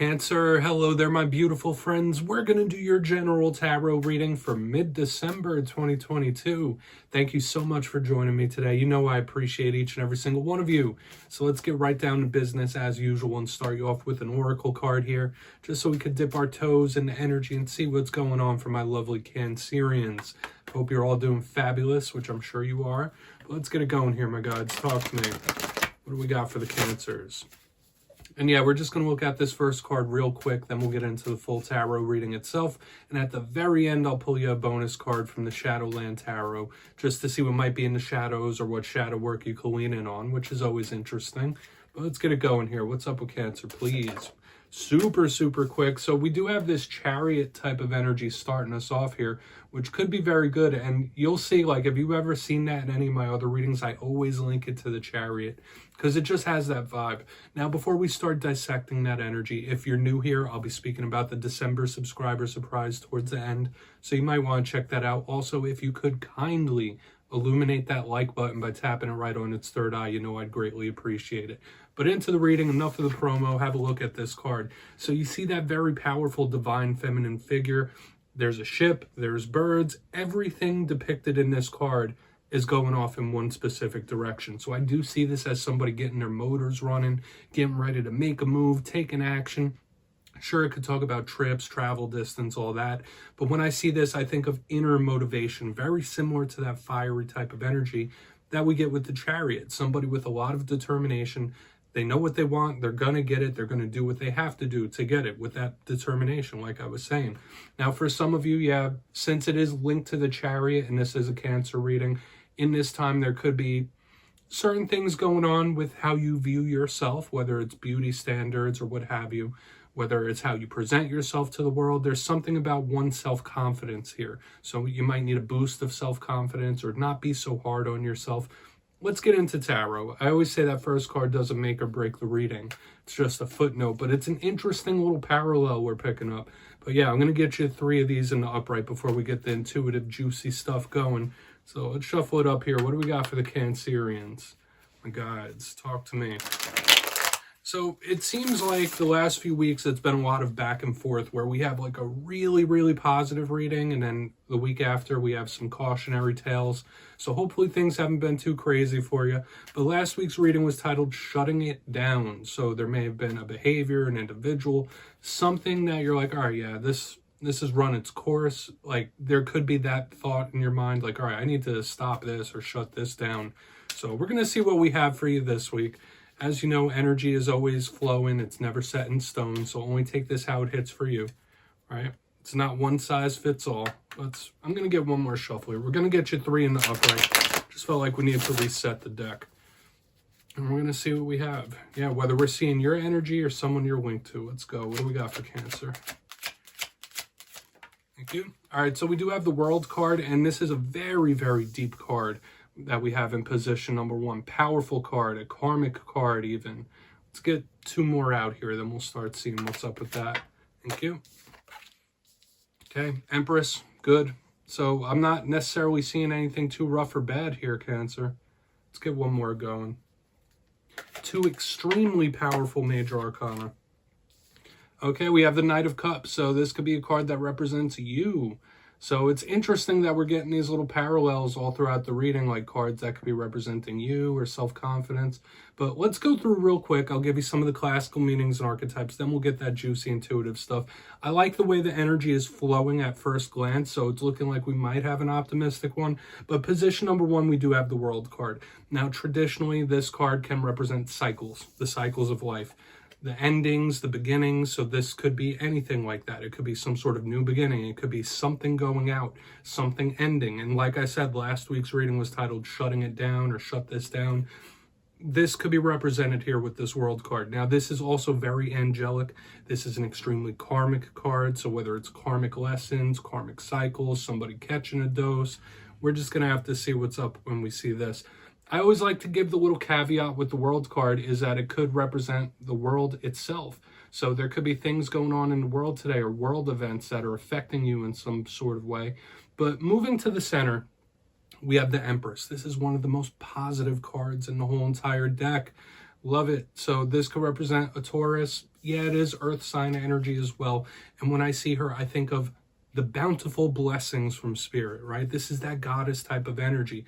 Cancer, hello there, my beautiful friends. We're going to do your general tarot reading for mid-December 2022. Thank you so much for joining me today. You know I appreciate each and every single one of you. So let's get right down to business as usual and start you off with an oracle card here, just so we could dip our toes in the energy and see what's going on for my lovely Cancerians. Hope you're all doing fabulous, which I'm sure you are. But let's get it going here, my gods. Talk to me. What do we got for the Cancers? And yeah, we're just going to look at this first card real quick, then we'll get into the full tarot reading itself. And at the very end, I'll pull you a bonus card from the Shadowland Tarot, just to see what might be in the shadows or what shadow work you can lean in on, which is always interesting. But let's get it going here. What's up with Cancer, please? Super quick. So we do have this Chariot type of energy starting us off here, which could be very good. And you'll see, like, if you've ever seen that in any of my other readings, I always link it to the Chariot because it just has that vibe. Now, before we start dissecting that energy, if you're new here, I'll be speaking about the December subscriber surprise towards the end. So you might want to check that out. Also, if you could kindly illuminate that like button by tapping it right on its third eye, you know I'd greatly appreciate it. But into the reading, enough of the promo, have a look at this card. So you see that very powerful divine feminine figure. There's a ship, there's birds, everything depicted in this card is going off in one specific direction. So I do see this as somebody getting their motors running, getting ready to make a move, taking action. Sure, it could talk about trips, travel distance, all that. But when I see this, I think of inner motivation, very similar to that fiery type of energy that we get with the Chariot. Somebody with a lot of determination. They know what they want. They're going to get it. They're going to do what they have to do to get it with that determination, like I was saying. Now, for some of you, yeah, since it is linked to the Chariot and this is a Cancer reading, in this time there could be certain things going on with how you view yourself, whether it's beauty standards or what have you. Whether it's how you present yourself to the world, there's something about one's self-confidence here. So you might need a boost of self-confidence or not be so hard on yourself. Let's get into tarot. I always say that first card doesn't make or break the reading. It's just a footnote, but it's an interesting little parallel we're picking up. But yeah, I'm going to get you 3 of these in the upright before we get the intuitive, juicy stuff going. So let's shuffle it up here. What do we got for the Cancerians? My guides, talk to me. So it seems like the last few weeks it's been a lot of back and forth where we have like a really positive reading, and then the week after we have some cautionary tales. So hopefully things haven't been too crazy for you. But last week's reading was titled Shutting It Down. So there may have been a behavior, an individual, something that you're like, all right, yeah, this has run its course. Like there could be that thought in your mind, like, all right, I need to stop this or shut this down. So we're going to see what we have for you this week. As you know, energy is always flowing. It's never set in stone. So only take this how it hits for you. All right. It's not one size fits all. I'm going to get one more shuffle here. We're going to get you 3 in the upright. Just felt like we needed to reset the deck. And we're going to see what we have. Yeah, whether we're seeing your energy or someone you're linked to. Let's go. What do we got for Cancer? Thank you. All right. So we do have the World card. And this is a very deep card that we have in position number 1. Powerful card, a karmic card even. Let's get 2 more out here, then we'll start seeing what's up with that. Thank you. Okay, Empress, good. So I'm not necessarily seeing anything too rough or bad here, Cancer. Let's get 1 more going. 2 extremely powerful major arcana. Okay, we have the Knight of Cups. So this could be a card that represents you. So it's interesting that we're getting these little parallels all throughout the reading, like cards that could be representing you or self-confidence. But let's go through real quick. I'll give you some of the classical meanings and archetypes. Then we'll get that juicy intuitive stuff. I like the way the energy is flowing at first glance. So it's looking like we might have an optimistic one. But position number 1, we do have the World card. Now, traditionally, this card can represent cycles, the cycles of life. The endings, the beginnings, so this could be anything like that. It could be some sort of new beginning. It could be something going out, something ending. And like I said, last week's reading was titled Shutting It Down or Shut This Down. This could be represented here with this World card. Now, this is also very angelic. This is an extremely karmic card. So whether it's karmic lessons, karmic cycles, somebody catching a dose, we're just going to have to see what's up when we see this. I always like to give the little caveat with the World card is that it could represent the world itself. So there could be things going on in the world today or world events that are affecting you in some sort of way. But moving to the center, we have the Empress. This is one of the most positive cards in the whole entire deck. Love it. So this could represent a Taurus. Yeah, it is earth sign energy as well. And when I see her, I think of the bountiful blessings from spirit, right? This is that goddess type of energy.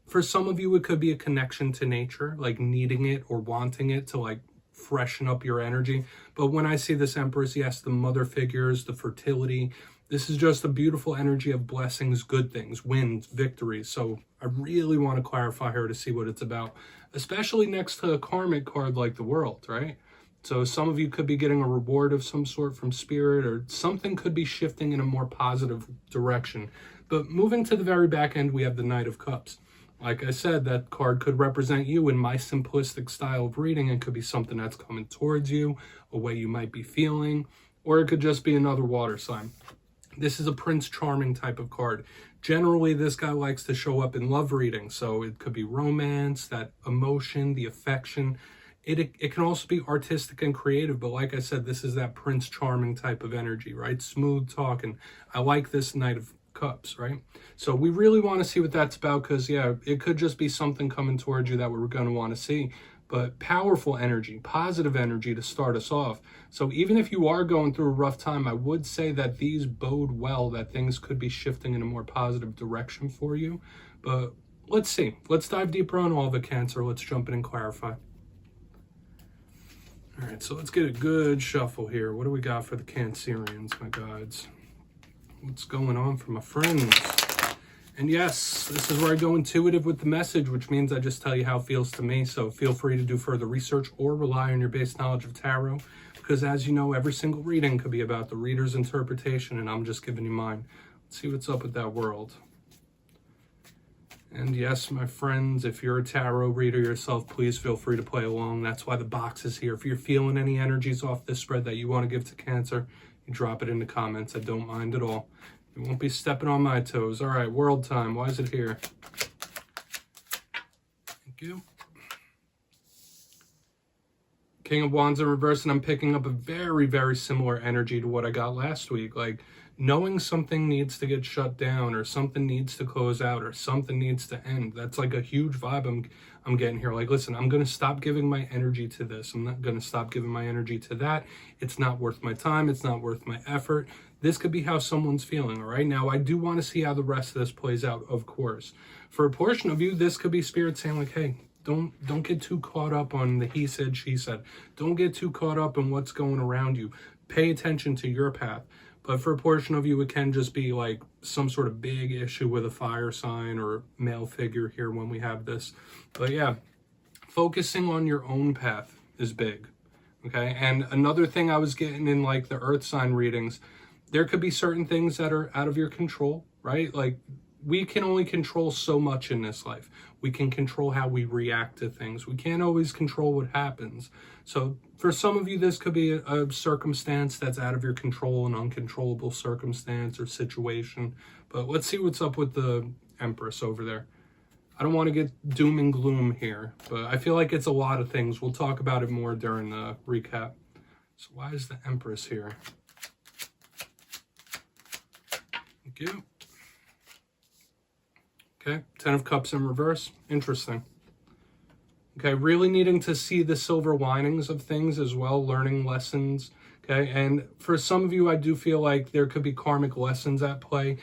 For some of you, it could be a connection to nature, like needing it or wanting it to like freshen up your energy. But when I see this Empress, yes, the mother figures, the fertility, this is just a beautiful energy of blessings, good things, wins, victories. So I really want to clarify her to see what it's about, especially next to a karmic card like the World, right? So some of you could be getting a reward of some sort from spirit, or something could be shifting in a more positive direction. But moving to the very back end, we have the Knight of Cups. Like I said, that card could represent you in my simplistic style of reading. It could be something that's coming towards you, a way you might be feeling, or it could just be another water sign. This is a Prince Charming type of card. Generally, this guy likes to show up in love readings, so it could be romance, that emotion, the affection. It can also be artistic and creative, but like I said, this is that Prince Charming type of energy, right? Smooth talking. I like this Knight of Cups, right? So we really want to see what that's about, because yeah, it could just be something coming towards you that we're going to want to see. But powerful energy, positive energy to start us off. So even if you are going through a rough time, I would say that these bode well, that things could be shifting in a more positive direction for you. But let's see. Let's dive deeper on all of it, Cancer. Let's jump in and clarify. All right, so let's get a good shuffle here. What do we got for the Cancerians, my gods? What's going on for my friends? And yes, this is where I go intuitive with the message, which means I just tell you how it feels to me. So feel free to do further research or rely on your base knowledge of tarot, because as you know, every single reading could be about the reader's interpretation, and I'm just giving you mine. Let's see what's up with that World. And yes, my friends, if you're a tarot reader yourself, please feel free to play along. That's why the box is here. If you're feeling any energies off this spread that you want to give to Cancer, you drop it in the comments. I don't mind at all. You won't be stepping on my toes. All right, World time. Why is it here? Thank you. King of Wands in reverse, and I'm picking up a very, very similar energy to what I got last week. Like knowing something needs to get shut down, or something needs to close out, or something needs to end. That's like a huge vibe I'm getting here. Like, listen, I'm going to stop giving my energy to this. I'm not going to stop giving my energy to that. It's not worth my time. It's not worth my effort. This could be how someone's feeling, all right? Now, I do want to see how the rest of this plays out, of course. For a portion of you, this could be spirit saying like, hey, don't get too caught up on the he said, she said. Don't get too caught up in what's going around you. Pay attention to your path. But for a portion of you, it can just be like some sort of big issue with a fire sign or male figure here when we have this. But yeah, focusing on your own path is big, okay? And another thing I was getting in like the earth sign readings, there could be certain things that are out of your control, right? Like we can only control so much in this life. We can control how we react to things. We can't always control what happens. So for some of you, this could be a circumstance that's out of your control, an uncontrollable circumstance or situation. But let's see what's up with the Empress over there. I don't want to get doom and gloom here, but I feel like it's a lot of things. We'll talk about it more during the recap. So why is the Empress here? Thank you. Okay, 10 of Cups in reverse. Interesting. Okay, really needing to see the silver linings of things as well, learning lessons. Okay, and for some of you, I do feel like there could be karmic lessons at play.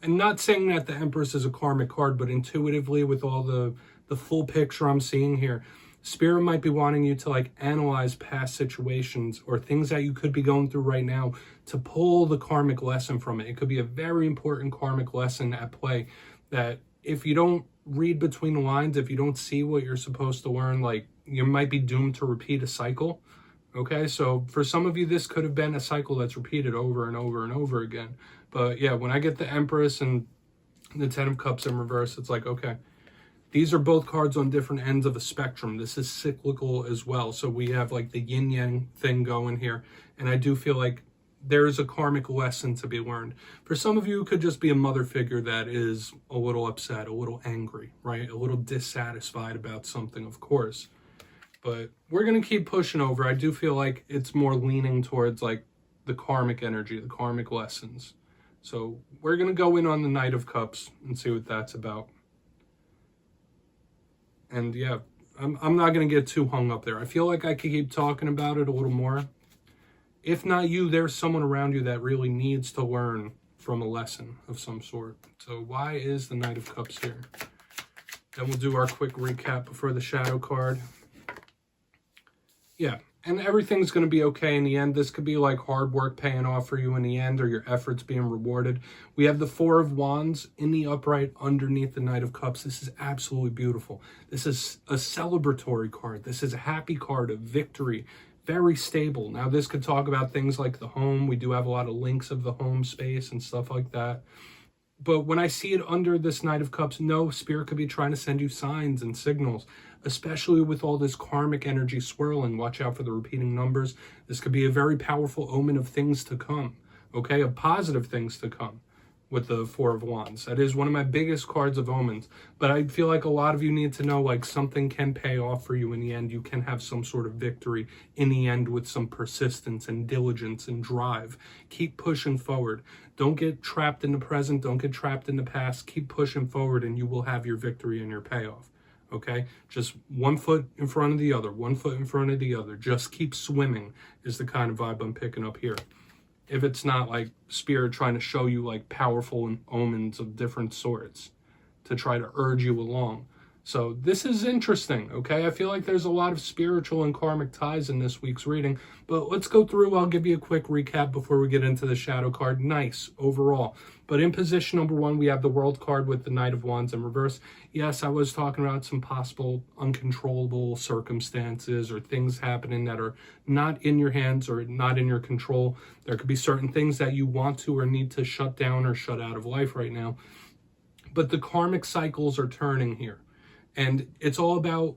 And not saying that the Empress is a karmic card, but intuitively with all the full picture I'm seeing here, Spirit might be wanting you to like analyze past situations or things that you could be going through right now to pull the karmic lesson from it. It could be a very important karmic lesson at play that if you don't read between the lines, if you don't see what you're supposed to learn, like you might be doomed to repeat a cycle. Okay, so for some of you, this could have been a cycle that's repeated over and over and over again. But yeah, when I get the Empress and the 10 of Cups in reverse, it's like, okay, these are both cards on different ends of a spectrum. This is cyclical as well. So we have like the yin yang thing going here. And I do feel like there is a karmic lesson to be learned. For some of you, it could just be a mother figure that is a little upset, a little angry, right? A little dissatisfied about something, of course. But we're going to keep pushing over. I do feel like it's more leaning towards like the karmic energy, the karmic lessons. So we're going to go in on the Knight of Cups and see what that's about. And yeah, I'm not going to get too hung up there. I feel like I could keep talking about it a little more. If not you, there's someone around you that really needs to learn from a lesson of some sort. So why is the Knight of Cups here? Then we'll do our quick recap before the shadow card. Yeah, and everything's going to be okay in the end. This could be like hard work paying off for you in the end, or your efforts being rewarded. We have the Four of Wands in the upright underneath the Knight of Cups. This is absolutely beautiful. This is a celebratory card. This is a happy card of victory. Very stable. Now, this could talk about things like the home. We do have a lot of links of the home space and stuff like that. But when I see it under this Knight of Cups, no, Spirit could be trying to send you signs and signals, especially with all this karmic energy swirling. Watch out for the repeating numbers. This could be a very powerful omen of things to come, okay? Of positive things to come with the Four of Wands. That is one of my biggest cards of omens. But I feel like a lot of you need to know, like, something can pay off for you in the end. You can have some sort of victory in the end with some persistence and diligence and drive. Keep pushing forward. Don't get trapped in the present. Don't get trapped in the past. Keep pushing forward and you will have your victory and your payoff. Okay? Just one foot in front of the other. One foot in front of the other. Just keep swimming is the kind of vibe I'm picking up here. If it's not like Spirit trying to show you like powerful omens of different sorts to try to urge you along. So this is interesting, okay? I feel like there's a lot of spiritual and karmic ties in this week's reading, but let's go through. I'll give you a quick recap before we get into the shadow card. Nice overall. But in position number one, we have the World card with the Knight of Wands in reverse. Yes, I was talking about some possible uncontrollable circumstances or things happening that are not in your hands or not in your control. There could be certain things that you want to or need to shut down or shut out of life right now. But the karmic cycles are turning here. And it's all about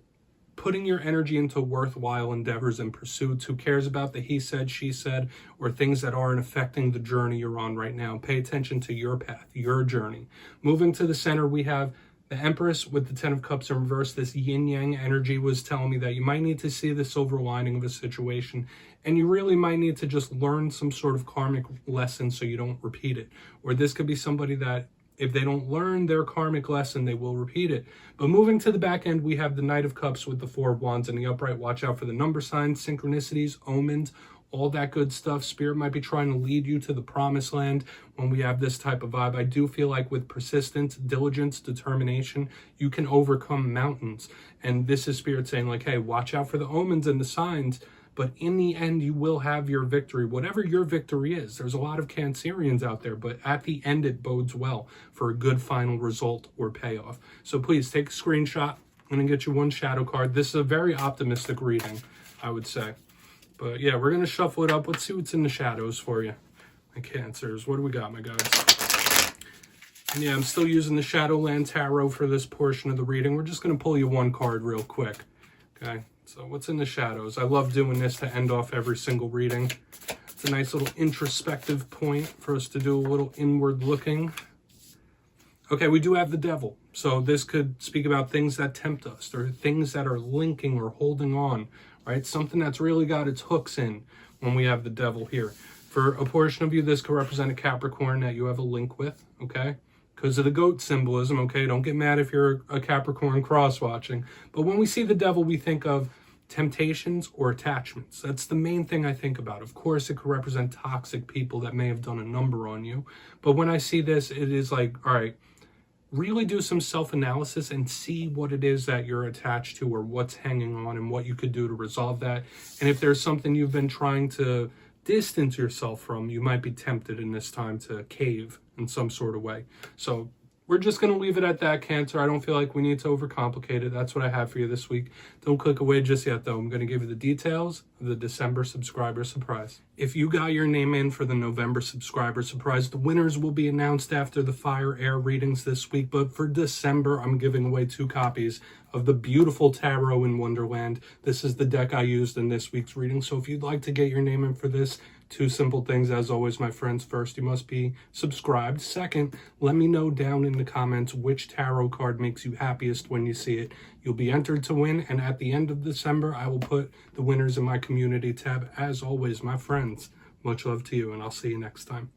putting your energy into worthwhile endeavors and pursuits. Who cares about the he said, she said, or things that aren't affecting the journey you're on right now? Pay attention to your path, your journey. Moving to the center, we have the Empress with the Ten of Cups in reverse. This yin-yang energy was telling me that you might need to see the silver lining of a situation, and you really might need to just learn some sort of karmic lesson so you don't repeat it. Or this could be somebody that if they don't learn their karmic lesson, they will repeat it. But moving to the back end, we have the Knight of Cups with the Four of Wands in the upright. Watch out for the number signs, synchronicities, omens, all that good stuff. Spirit might be trying to lead you to the promised land when we have this type of vibe. I do feel like with persistence, diligence, determination, you can overcome mountains. And this is Spirit saying like, hey, watch out for the omens and the signs. But in the end, you will have your victory, whatever your victory is. There's a lot of Cancerians out there, but at the end, it bodes well for a good final result or payoff. So please take a screenshot. I'm going to get you one shadow card. This is a very optimistic reading, I would say. But yeah, we're going to shuffle it up. Let's see what's in the shadows for you. My Cancers, what do we got, my guys? And yeah, I'm still using the Shadowland Tarot for this portion of the reading. We're just going to pull you one card real quick, okay? So what's in the shadows? I love doing this to end off every single reading. It's a nice little introspective point for us to do a little inward looking. Okay, we do have the Devil. So this could speak about things that tempt us or things that are linking or holding on, right? Something that's really got its hooks in when we have the Devil here. For a portion of you, this could represent a Capricorn that you have a link with, okay? Because of the goat symbolism, okay? Don't get mad if you're a Capricorn cross-watching. But when we see the Devil, we think of temptations or attachments. That's the main thing I think about. Of course, it could represent toxic people that may have done a number on you. But when I see this, it is like, all right, really do some self-analysis and see what it is that you're attached to or what's hanging on and what you could do to resolve that. And if there's something you've been trying to distance yourself from, you might be tempted in this time to cave in some sort of way. So we're just going to leave it at that, Cancer. I don't feel like we need to overcomplicate it. That's what I have for you this week. Don't click away just yet, though. I'm going to give you the details of the December subscriber surprise. If you got your name in for the November subscriber surprise, the winners will be announced after the Fire Air readings this week. But for December, I'm giving away 2 copies of the beautiful Tarot in Wonderland. This is the deck I used in this week's reading. So if you'd like to get your name in for this, 2 simple things, as always, my friends. First, you must be subscribed. Second, let me know down in the comments which tarot card makes you happiest when you see it. You'll be entered to win, and at the end of December, I will put the winners in my community tab. As always, my friends, much love to you, and I'll see you next time.